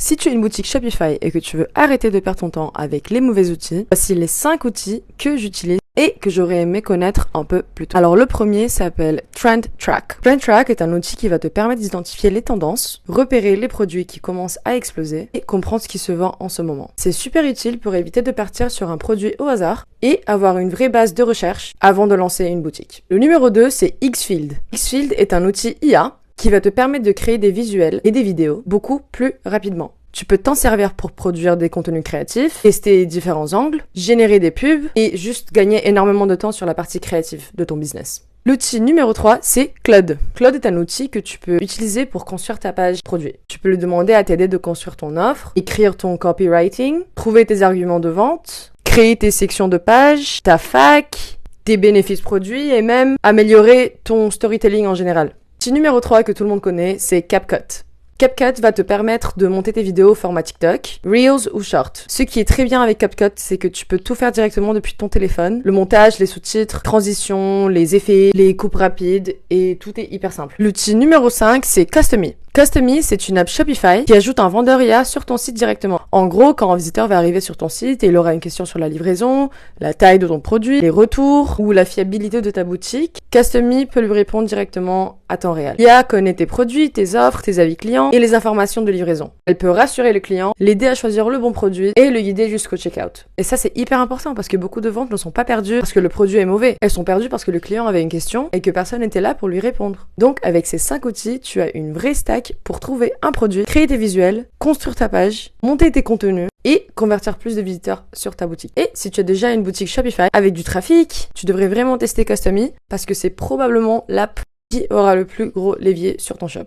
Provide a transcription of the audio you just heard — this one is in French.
Si tu es une boutique Shopify et que tu veux arrêter de perdre ton temps avec les mauvais outils, voici les 5 outils que j'utilise et que j'aurais aimé connaître un peu plus tôt. Alors le premier s'appelle Trend Track. Trend Track est un outil qui va te permettre d'identifier les tendances, repérer les produits qui commencent à exploser et comprendre ce qui se vend en ce moment. C'est super utile pour éviter de partir sur un produit au hasard et avoir une vraie base de recherche avant de lancer une boutique. Le numéro 2, c'est Xfield. Xfield est un outil IA qui va te permettre de créer des visuels et des vidéos beaucoup plus rapidement. Tu peux t'en servir pour produire des contenus créatifs, tester différents angles, générer des pubs et juste gagner énormément de temps sur la partie créative de ton business. L'outil numéro 3, c'est Claude. Claude est un outil que tu peux utiliser pour construire ta page produit. Tu peux lui demander à t'aider de construire ton offre, écrire ton copywriting, trouver tes arguments de vente, créer tes sections de page, ta FAQ, tes bénéfices produits et même améliorer ton storytelling en général. L'outil numéro 3 que tout le monde connaît, c'est CapCut. CapCut va te permettre de monter tes vidéos au format TikTok, Reels ou Short. Ce qui est très bien avec CapCut, c'est que tu peux tout faire directement depuis ton téléphone. Le montage, les sous-titres, transitions, les effets, les coupes rapides et tout est hyper simple. L'outil numéro 5, c'est Customy. Customy, c'est une app Shopify qui ajoute un vendeur IA sur ton site directement. En gros, quand un visiteur va arriver sur ton site et il aura une question sur la livraison, la taille de ton produit, les retours ou la fiabilité de ta boutique, Customy peut lui répondre directement à temps réel. L'IA connaît tes produits, tes offres, tes avis clients et les informations de livraison. Elle peut rassurer le client, l'aider à choisir le bon produit et le guider jusqu'au checkout. Et ça, c'est hyper important parce que beaucoup de ventes ne sont pas perdues parce que le produit est mauvais. Elles sont perdues parce que le client avait une question et que personne n'était là pour lui répondre. Donc, avec ces 5 outils, tu as une vraie stack pour trouver un produit, créer tes visuels, construire ta page, monter tes contenus et convertir plus de visiteurs sur ta boutique. Et si tu as déjà une boutique Shopify avec du trafic, tu devrais vraiment tester Customy parce que c'est probablement l'app qui aura le plus gros levier sur ton shop.